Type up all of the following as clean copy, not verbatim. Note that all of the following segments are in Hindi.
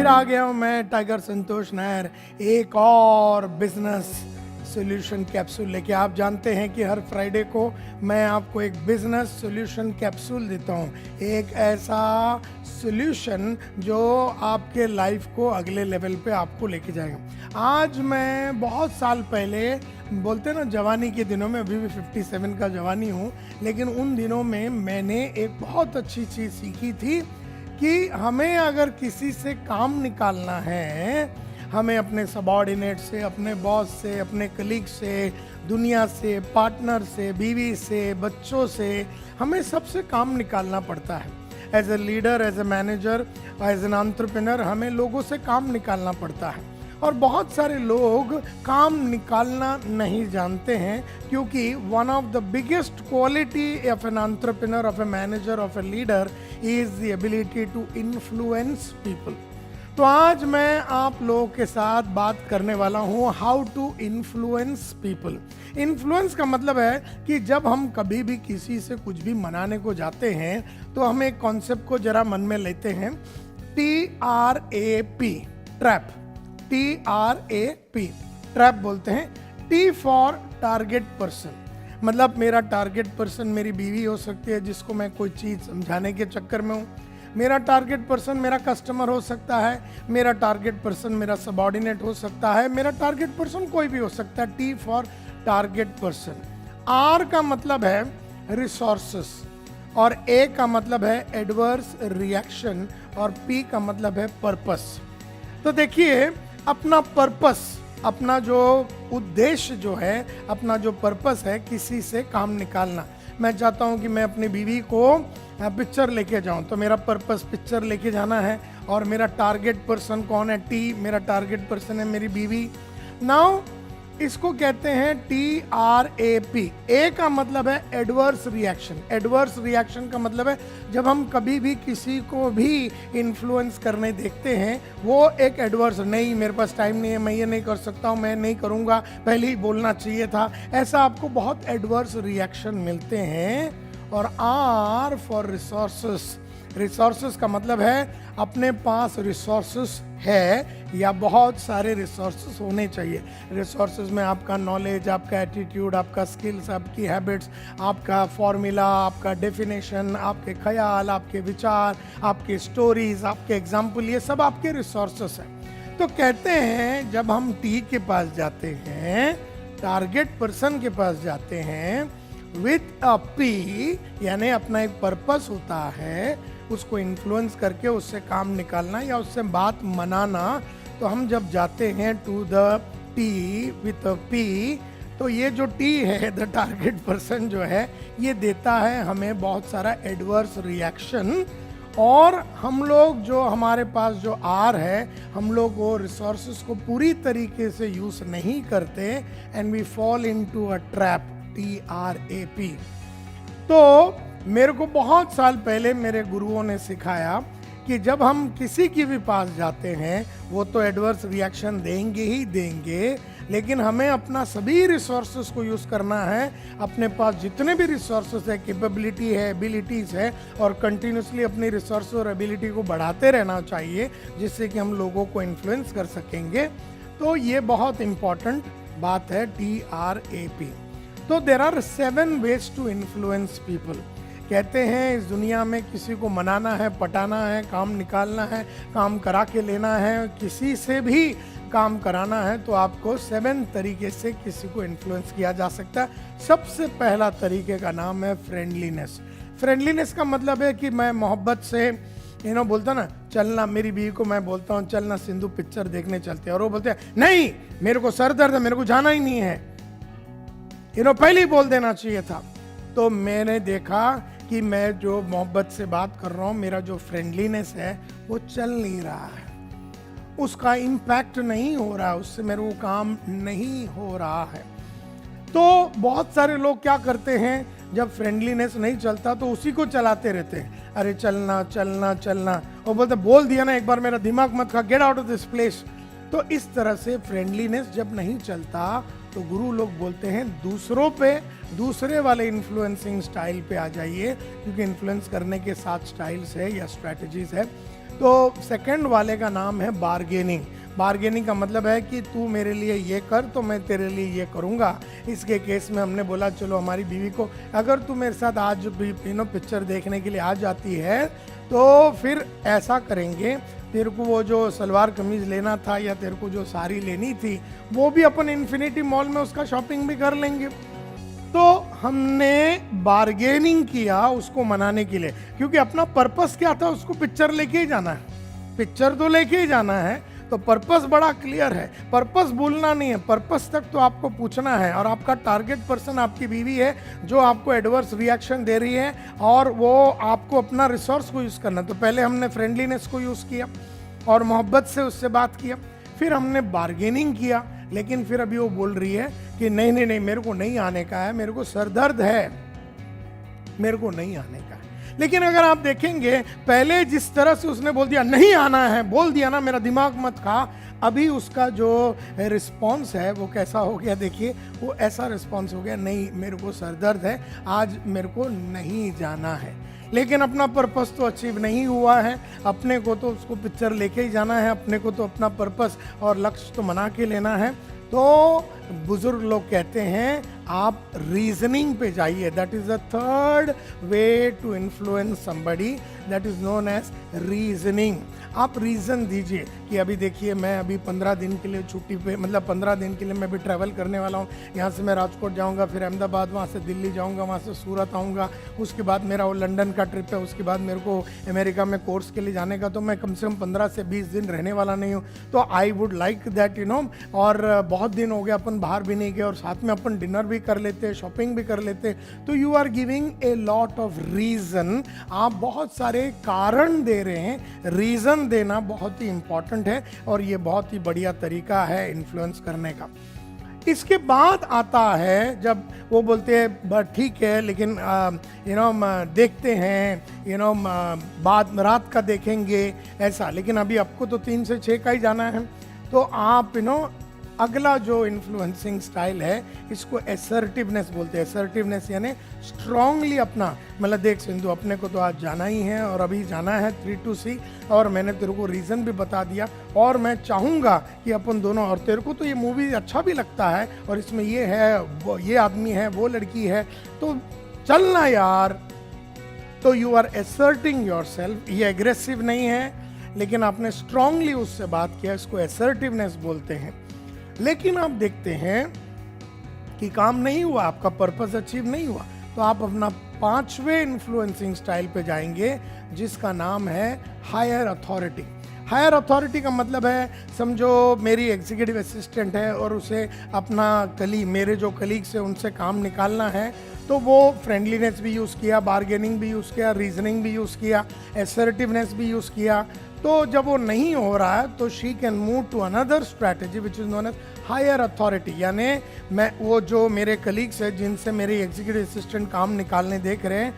फिर आ गया हूँ मैं टाइगर संतोष नायर एक और बिजनेस सॉल्यूशन कैप्सूल लेके। आप जानते हैं कि हर फ्राइडे को मैं आपको एक बिजनेस सॉल्यूशन कैप्सूल देता हूँ, एक ऐसा सॉल्यूशन जो आपके लाइफ को अगले लेवल पे आपको लेके जाएगा। आज मैं बहुत साल पहले, बोलते ना जवानी के दिनों में, अभी भी 57 का जवानी हूँ, लेकिन उन दिनों में मैंने एक बहुत अच्छी चीज़ सीखी थी कि हमें अगर किसी से काम निकालना है, हमें अपने सबॉर्डिनेट से, अपने बॉस से, अपने कलीग से, दुनिया से, पार्टनर से, बीवी से, बच्चों से, हमें सबसे काम निकालना पड़ता है। As a leader, as a manager, as an entrepreneur हमें लोगों से काम निकालना पड़ता है। और बहुत सारे लोग काम निकालना नहीं जानते हैं, क्योंकि one of the biggest quality of an entrepreneur, of a manager, of a leader is the ability to influence people. तो आज मैं आप लोगों के साथ बात करने वाला हूँ how to influence people. Influence का मतलब है कि जब हम कभी भी किसी से कुछ भी मनाने को जाते हैं तो हम एक कॉन्सेप्ट को जरा मन में लेते हैं, TRAP, ट्रैप। TRAP, ट्रैप बोलते हैं। T फॉर टारगेट पर्सन, मतलब मेरा टारगेट पर्सन मेरी बीवी हो सकती है जिसको मैं कोई चीज़ समझाने के चक्कर में हूँ। मेरा टारगेट पर्सन मेरा कस्टमर हो सकता है, मेरा टारगेट पर्सन मेरा सबॉर्डिनेट हो सकता है, मेरा टारगेट पर्सन कोई भी हो सकता है। T for target person. R का मतलब है रिसोर्सेस, और A का मतलब है एडवर्स रिएक्शन, और P का मतलब है पर्पस। तो देखिए, अपना पर्पस, अपना जो उद्देश्य जो है, अपना जो पर्पस है, किसी से काम निकालना। मैं चाहता हूं कि मैं अपनी बीवी को पिक्चर लेके जाऊं, तो मेरा पर्पस पिक्चर लेके जाना है, और मेरा टारगेट पर्सन कौन है? T, मेरा टारगेट पर्सन है मेरी बीवी। नाउ इसको कहते हैं TRAP। A का मतलब है एडवर्स रिएक्शन। एडवर्स रिएक्शन का मतलब है जब हम कभी भी किसी को भी इन्फ्लुएंस करने देखते हैं, वो एक एडवर्स, नहीं मेरे पास टाइम नहीं है, मैं ये नहीं कर सकता हूँ, मैं नहीं करूँगा, पहले ही बोलना चाहिए था, ऐसा आपको बहुत एडवर्स रिएक्शन मिलते हैं। और R फॉर रिसोर्सेस। रिसोर्सेस का मतलब है अपने पास रिसोर्सेस है या बहुत सारे रिसोर्सेस होने चाहिए। रिसोर्सेस में आपका नॉलेज, आपका एटीट्यूड, आपका स्किल्स, आपकी हैबिट्स, आपका फॉर्मूला, आपका डेफिनेशन, आपके ख्याल, आपके विचार, आपके स्टोरीज, आपके एग्जाम्पल, ये सब आपके रिसोर्सेस हैं। तो कहते हैं जब हम T के पास जाते हैं, टारगेट पर्सन के पास जाते हैं, विथ अ P, यानी अपना एक पर्पस होता है, उसको इन्फ्लुएंस करके उससे काम निकालना या उससे बात मनाना। तो हम जब जाते हैं to the T with a P, तो ये जो T है, द टारगेट पर्सन जो है, ये देता है हमें बहुत सारा एडवर्स रिएक्शन। और हम लोग जो, हमारे पास जो R है, हम लोग वो रिसोर्सेस को पूरी तरीके से यूज नहीं करते, and we fall into a trap, TRAP। तो मेरे को बहुत साल पहले मेरे गुरुओं ने सिखाया कि जब हम किसी की भी पास जाते हैं, वो तो एडवर्स रिएक्शन देंगे ही देंगे, लेकिन हमें अपना सभी रिसोर्सेस को यूज़ करना है। अपने पास जितने भी रिसोर्सेस है, कैपेबिलिटी है, एबिलिटीज़ है, और कंटिन्यूसली अपनी रिसोर्स और एबिलिटी को बढ़ाते रहना चाहिए, जिससे कि हम लोगों को इन्फ्लुएंस कर सकेंगे। तो ये बहुत इम्पॉर्टेंट बात है, TRAP। तो there are 7 ways to influence people. कहते हैं इस दुनिया में किसी को मनाना है, पटाना है, काम निकालना है, काम करा के लेना है, किसी से भी काम कराना है, तो आपको 7 तरीके से किसी को इन्फ्लुएंस किया जा सकता है। सबसे पहला तरीके का नाम है फ्रेंडलीनेस। फ्रेंडलीनेस का मतलब है कि मैं मोहब्बत से बोलता ना, चलना, मेरी बीवी को मैं बोलता हूँ चलना सिंधु पिक्चर देखने चलते हैं, और वो बोलते हैं नहीं मेरे को सर दर्द है, मेरे को जाना ही नहीं है, पहले ही बोल देना चाहिए था। तो मैंने देखा कि मैं जो मोहब्बत से बात कर रहा हूँ, मेरा जो फ्रेंडलीनेस है वो चल नहीं रहा है, उसका इम्पैक्ट नहीं हो रहा है, उससे मेरे को काम नहीं हो रहा है। तो बहुत सारे लोग क्या करते हैं, जब फ्रेंडलीनेस नहीं चलता तो उसी को चलाते रहते हैं, अरे चलना चलना चलना, और बोलते बोल दिया ना एक बार, मेरा दिमाग मत खा, get out of this place. तो इस तरह से फ्रेंडलीनेस जब नहीं चलता तो गुरु लोग बोलते हैं दूसरों पे, दूसरे वाले इन्फ्लुएंसिंग स्टाइल पे आ जाइए, क्योंकि इन्फ्लुएंस करने के 7 स्टाइल्स है या स्ट्रैटेजीज है। तो सेकंड वाले का नाम है बार्गेनिंग। बार्गेनिंग का मतलब है कि तू मेरे लिए ये कर तो मैं तेरे लिए ये करूँगा। इसके केस में हमने बोला चलो हमारी बीवी को, अगर तू मेरे साथ आज भी पिक्चर देखने के लिए आ जाती है तो फिर ऐसा करेंगे, तेरे को वो जो सलवार कमीज लेना था या तेरे को जो साड़ी लेनी थी वो भी अपन इन्फिनिटी मॉल में उसका शॉपिंग भी कर लेंगे। तो हमने बार्गेनिंग किया उसको मनाने के लिए, क्योंकि अपना पर्पस क्या था, उसको पिक्चर लेके ही जाना है, पिक्चर तो लेके ही जाना है। तो पर्पस बड़ा क्लियर है, पर्पस भूलना नहीं है, पर्पस तक तो आपको पूछना है। और आपका टारगेट पर्सन आपकी बीवी है जो आपको एडवर्स रिएक्शन दे रही है और वो आपको अपना रिसोर्स को यूज़ करना। तो पहले हमने फ्रेंडलीनेस को यूज़ किया और मोहब्बत से उससे बात किया, फिर हमने बार्गेनिंग किया, लेकिन फिर अभी वो बोल रही है कि नहीं नहीं नहीं मेरे को नहीं आने का है, मेरे को सरदर्द है, मेरे को नहीं आने का है। लेकिन अगर आप देखेंगे पहले जिस तरह से उसने बोल दिया नहीं आना है, बोल दिया ना मेरा दिमाग मत खा, अभी उसका जो रिस्पॉन्स है वो कैसा हो गया, देखिए वो ऐसा रिस्पॉन्स हो गया, नहीं मेरे को सरदर्द है, आज मेरे को नहीं जाना है। लेकिन अपना पर्पस तो अचीव नहीं हुआ है, अपने को तो उसको पिक्चर लेके ही जाना है, अपने को तो अपना पर्पस और लक्ष्य तो मना के लेना है। तो बुजुर्ग लोग कहते हैं आप रीजनिंग पे जाइए, that is the third way to influence somebody, that is known as reasoning. आप रीज़न दीजिए कि अभी देखिए मैं अभी 15 दिन के लिए छुट्टी पे, मतलब 15 दिन के लिए मैं भी ट्रैवल करने वाला हूँ। यहाँ से मैं राजकोट जाऊँगा, फिर अहमदाबाद, वहाँ से दिल्ली जाऊँगा, वहाँ से सूरत आऊँगा, उसके बाद मेरा वो लंदन का ट्रिप है, उसके बाद मेरे को अमेरिका में कोर्स के लिए जाने का, तो मैं कम से कम 15 से 20 दिन रहने वाला नहीं हूँ। तो आई वुड लाइक दैट और बहुत दिन हो गए अपन बाहर भी नहीं गए और साथ में अपन डिनर भी कर लेते, शॉपिंग भी कर लेते। तो you are giving a lot of reason, आप बहुत सारे कारण दे रहे हैं। रीज़न देना बहुत ही इंपॉर्टेंट है और ये बहुत ही बढ़िया तरीका है इन्फ्लुएंस करने का। इसके बाद आता है जब वो बोलते हैं ठीक है लेकिन देखते हैं बाद रात का देखेंगे ऐसा, लेकिन अभी आपको तो 3 से 6 का ही जाना है। तो आप अगला जो इन्फ्लुएंसिंग स्टाइल है इसको एसर्टिवनेस बोलते हैं। एसर्टिवनेस यानी स्ट्रांगली अपना, मतलब देख सिंधु अपने को तो आज जाना ही है और अभी जाना है 3 to C, और मैंने तेरे को रीज़न भी बता दिया और मैं चाहूँगा कि अपन दोनों, और तेरे को तो ये मूवी अच्छा भी लगता है और इसमें ये है, वो ये आदमी है, वो लड़की है, तो चलना यार। तो you are asserting yourself. ये एग्रेसिव नहीं है लेकिन आपने स्ट्रांगली उससे बात किया, इसको एसर्टिवनेस बोलते हैं। लेकिन आप देखते हैं कि काम नहीं हुआ, आपका पर्पस अचीव नहीं हुआ, तो आप अपना 5वें इन्फ्लुएंसिंग स्टाइल पे जाएंगे जिसका नाम है हायर अथॉरिटी। हायर अथॉरिटी का मतलब है, समझो मेरी एग्जीक्यूटिव असिस्टेंट है और उसे अपना मेरे जो कलीग्स है उनसे काम निकालना है, तो वो फ्रेंडलीनेस भी यूज़ किया, बार्गेनिंग भी यूज़ किया, रीजनिंग भी यूज़ किया, एसर्टिवनेस भी यूज़ किया। तो जब वो नहीं हो रहा है तो she can move to another strategy which is known as higher authority. यानी मैं वो जो मेरे कलीग्स हैं जिनसे मेरे एग्जीक्यूटिव असिस्टेंट काम निकालने देख रहे हैं,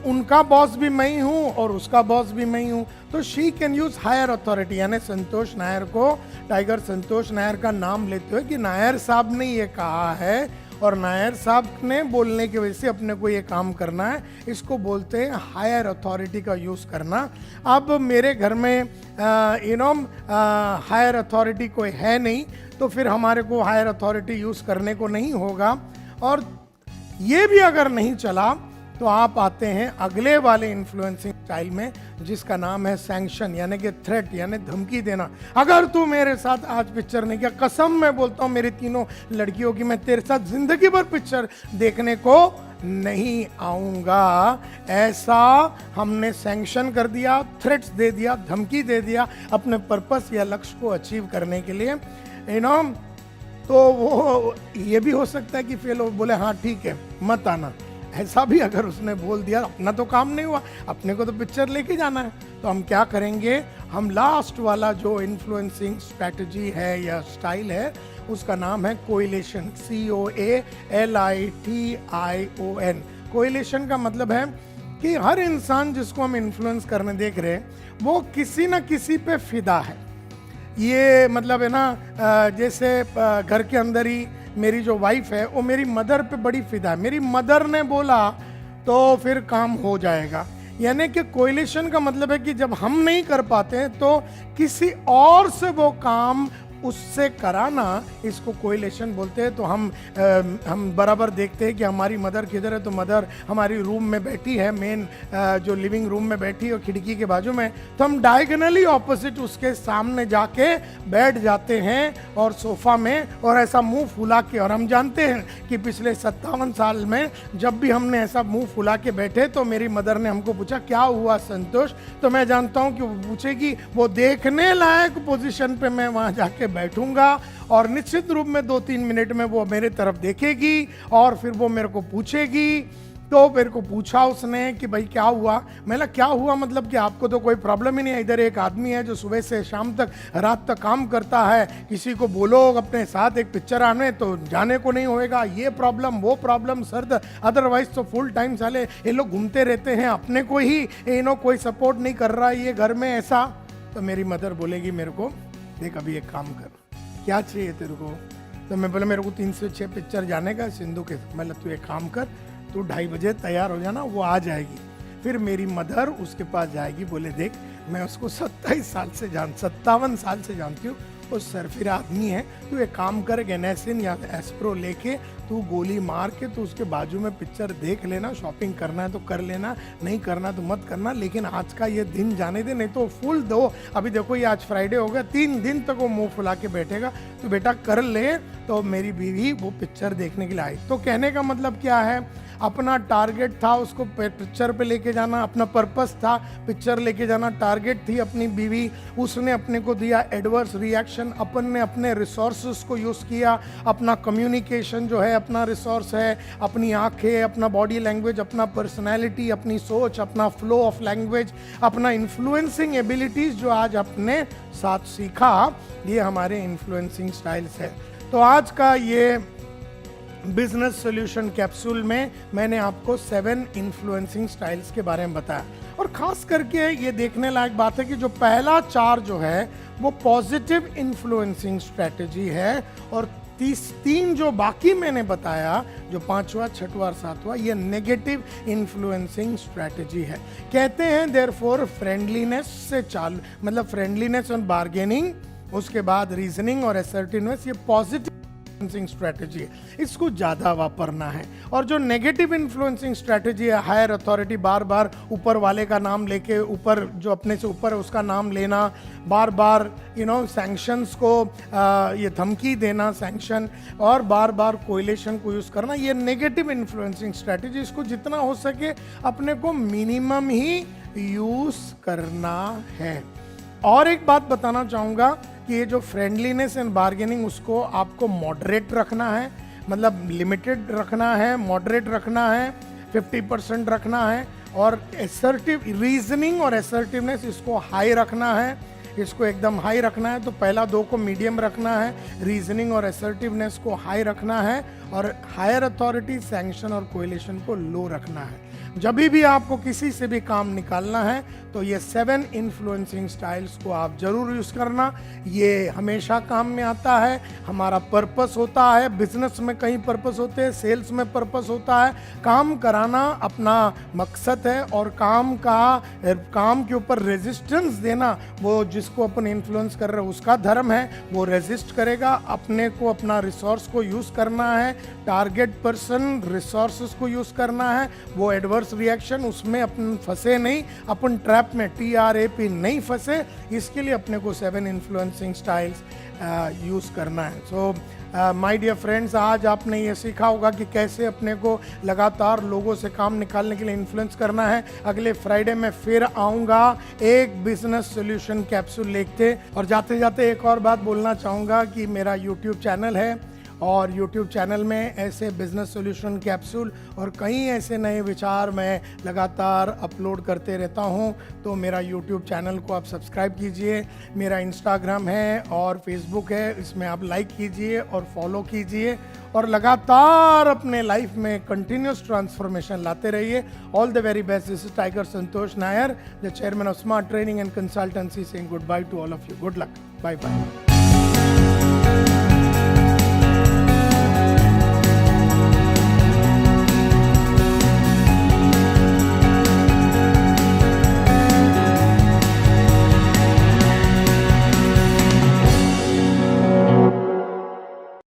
उनका बॉस भी मैं ही हूँ और उसका बॉस भी मैं ही हूँ, तो she can use higher authority. यानी संतोष नायर को, टाइगर संतोष नायर का नाम लेते हुए कि नायर साहब ने ये कहा है और नायर साहब ने बोलने की वजह से अपने को ये काम करना है, इसको बोलते हैं हायर अथॉरिटी का यूज़ करना। अब मेरे घर में हायर अथॉरिटी कोई है नहीं, तो फिर हमारे को हायर अथॉरिटी यूज़ करने को नहीं होगा। और ये भी अगर नहीं चला तो आप आते हैं अगले वाले इन्फ्लुएंसिंग स्टाइल में जिसका नाम है सैंक्शन, यानी कि थ्रेट, यानी धमकी देना। अगर तू मेरे साथ आज पिक्चर नहीं किया, कसम मैं बोलता हूँ मेरी तीनों लड़कियों की, मैं तेरे साथ जिंदगी भर पिक्चर देखने को नहीं आऊँगा। ऐसा हमने सैंक्शन कर दिया, थ्रेट्स दे दिया, धमकी दे दिया अपने पर्पस या लक्ष्य को अचीव करने के लिए। तो वो ये भी हो सकता है कि फेल हो, बोले हाँ ठीक है मत आना, ऐसा भी अगर उसने बोल दिया, अपना तो काम नहीं हुआ, अपने को तो पिक्चर लेके जाना है। तो हम क्या करेंगे, हम लास्ट वाला जो इन्फ्लुएंसिंग स्ट्रैटेजी है या स्टाइल है उसका नाम है कोइलेशन, COALITION। कोइलेशन का मतलब है कि हर इंसान जिसको हम इन्फ्लुएंस करने देख रहे हैं वो किसी न किसी पे फिदा है। ये मतलब है ना, जैसे घर के अंदर ही मेरी जो वाइफ है वो मेरी मदर पे बड़ी फिदा है, मेरी मदर ने बोला तो फिर काम हो जाएगा। यानी कि कोरिलेशन का मतलब है कि जब हम नहीं कर पाते हैं तो किसी और से वो काम उससे कराना, इसको कोरिलेशन बोलते हैं। तो हम बराबर देखते हैं कि हमारी मदर किधर है, तो मदर हमारी रूम में बैठी है, मेन जो लिविंग रूम में बैठी है और खिड़की के बाजू में, तो हम डायगोनली ऑपोजिट उसके सामने जाके बैठ जाते हैं और सोफा में, और ऐसा मुंह फुला के। और हम जानते हैं कि पिछले 57 साल में जब भी हमने ऐसा मुंह फुला के बैठे तो मेरी मदर ने हमको पूछा क्या हुआ संतोष, तो मैं जानता हूं कि वो पूछेगी, वो देखने लायक पोजीशन पे मैं वहां जाके बैठूंगा और निश्चित रूप में 2-3 मिनट में वो मेरे तरफ देखेगी और फिर वो मेरे को पूछेगी। तो मेरे को पूछा उसने कि भाई क्या हुआ। मैंने क्या हुआ मतलब कि आपको तो कोई प्रॉब्लम ही नहीं है, इधर एक आदमी है जो सुबह से शाम तक रात तक काम करता है, किसी को बोलो अपने साथ एक पिक्चर आने तो जाने को नहीं होएगा, ये प्रॉब्लम वो प्रॉब्लम सर, अदरवाइज तो फुल टाइम साले ये लोग घूमते रहते हैं, अपने को ही कोई सपोर्ट नहीं कर रहा है ये घर में ऐसा। तो मेरी मदर बोलेगी मेरे को, देख अभी एक काम कर, क्या चाहिए तेरे को। तो मैं बोला मेरे को 3 से 6 पिक्चर जाने का सिंधु के। मतलब तू एक काम कर, तू 2:30 बजे तैयार हो जाना, वो आ जाएगी। फिर मेरी मदर उसके पास जाएगी, बोले देख मैं उसको 57 साल से जानती हूँ, वो सरफिर आदमी है, तू एक काम कर, गेनेसिन या एस्प्रो लेके तू गोली मार के तू उसके बाजू में पिक्चर देख लेना, शॉपिंग करना है तो कर लेना, नहीं करना तो मत करना, लेकिन आज का ये दिन जाने दे, नहीं तो फुल दो। अभी देखो ये आज फ्राइडे हो गया, 3 दिन तक वो मुंह फुला के बैठेगा, तो बेटा कर ले। तो मेरी बीवी वो पिक्चर देखने के लिए आई। तो कहने का मतलब क्या है, अपना टारगेट था उसको पिक्चर पे लेके जाना, अपना पर्पस था पिक्चर लेके जाना, टारगेट थी अपनी बीवी, उसने अपने को दिया एडवर्स रिएक्शन, अपन ने अपने रिसोर्सेस को यूज़ किया, अपना कम्युनिकेशन जो है अपना रिसोर्स है, अपनी आंखें, अपना बॉडी लैंग्वेज, अपना पर्सनैलिटी, अपनी सोच, अपना फ्लो ऑफ लैंग्वेज, अपना इन्फ्लुएंसिंग एबिलिटीज़ जो आज अपने साथ सीखा, ये हमारे इन्फ्लुएंसिंग स्टाइल्स है। तो आज का ये बिजनेस सॉल्यूशन कैप्सूल में मैंने आपको 7 इन्फ्लुएंसिंग स्टाइल्स के बारे में बताया, और खास करके ये देखने लायक बात है कि जो पहला 4 जो है वो पॉजिटिव इन्फ्लुएंसिंग स्ट्रेटजी है, और 3 जो बाकी मैंने बताया, जो 5वां 6वां और 7वां, ये नेगेटिव इन्फ्लुएंसिंग स्ट्रेटजी है। कहते हैं देयरफॉर फ्रेंडलीनेस से चालू, मतलब फ्रेंडलीनेस और बार्गेनिंग, उसके बाद रीजनिंग और असर्टिवनेस, ये पॉजिटिव इन्फ्लुएंसिंग स्ट्रेटजी है, इसको ज़्यादा वापरना है। और जो नेगेटिव इन्फ्लुएंसिंग स्ट्रेटजी है, हायर अथॉरिटी, बार बार ऊपर वाले का नाम लेके, ऊपर जो अपने से ऊपर है उसका नाम लेना, बार बार सैंक्शंस को ये धमकी देना सैंक्शन, और बार बार कोरिलेशन को यूज़ करना, ये नेगेटिव इन्फ्लुएंसिंग स्ट्रेटजी। इसको जितना हो सके अपने को मिनिमम ही यूज़ करना है। और एक बात बताना चाहूँगा कि ये जो फ्रेंडलीनेस एंड बार्गेनिंग, उसको आपको मॉडरेट रखना है, मतलब लिमिटेड रखना है, मॉडरेट रखना है, 50% रखना है, और असर्टिव रीजनिंग और असर्टिवनेस इसको हाई रखना है, इसको एकदम हाई रखना है। तो पहला 2 को मीडियम रखना है, रीजनिंग और असर्टिवनेस को हाई रखना है, और हायर अथॉरिटी, सैंक्शन और कोरिलेशन को लो रखना है। जब भी आपको किसी से भी काम निकालना है तो ये 7 इन्फ्लुएंसिंग स्टाइल्स को आप जरूर यूज़ करना, ये हमेशा काम में आता है। हमारा पर्पस होता है, बिजनेस में कहीं पर्पस होते हैं, सेल्स में पर्पस होता है, काम कराना अपना मकसद है, और काम के ऊपर रेजिस्टेंस देना, वो जिसको अपन इन्फ्लुएंस कर रहे हैं उसका धर्म है, वो रेजिस्ट करेगा। अपने को अपना रिसोर्स को यूज़ करना है, टारगेट पर्सन रिसोर्सेस को यूज़ करना है, वो एडवर्स रिएक्शन उसमें अपन फंसे नहीं, अपन ट्रैप में TRAP नहीं फंसे, इसके लिए अपने को 7 इन्फ्लुएंसिंग स्टाइल्स यूज़ करना है। सो माय डियर फ्रेंड्स, आज आपने ये सीखा होगा कि कैसे अपने को लगातार लोगों से काम निकालने के लिए इन्फ्लुएंस करना है। अगले फ्राइडे में फिर आऊँगा एक बिजनेस सॉल्यूशन कैप्सूल लेके। और जाते जाते एक और बात बोलना चाहूँगा कि मेरा यूट्यूब चैनल है, और YouTube चैनल में ऐसे बिजनेस सॉल्यूशन कैप्सूल और कई ऐसे नए विचार मैं लगातार अपलोड करते रहता हूं। तो मेरा YouTube चैनल को आप सब्सक्राइब कीजिए, मेरा इंस्टाग्राम है और फेसबुक है, इसमें आप लाइक कीजिए और फॉलो कीजिए, और लगातार अपने लाइफ में कंटिन्यूस ट्रांसफॉर्मेशन लाते रहिए। All the very best. This is Tiger Santosh Nair, the chairman of smart training and consultancy, saying good bye to all of you. Good luck, bye bye.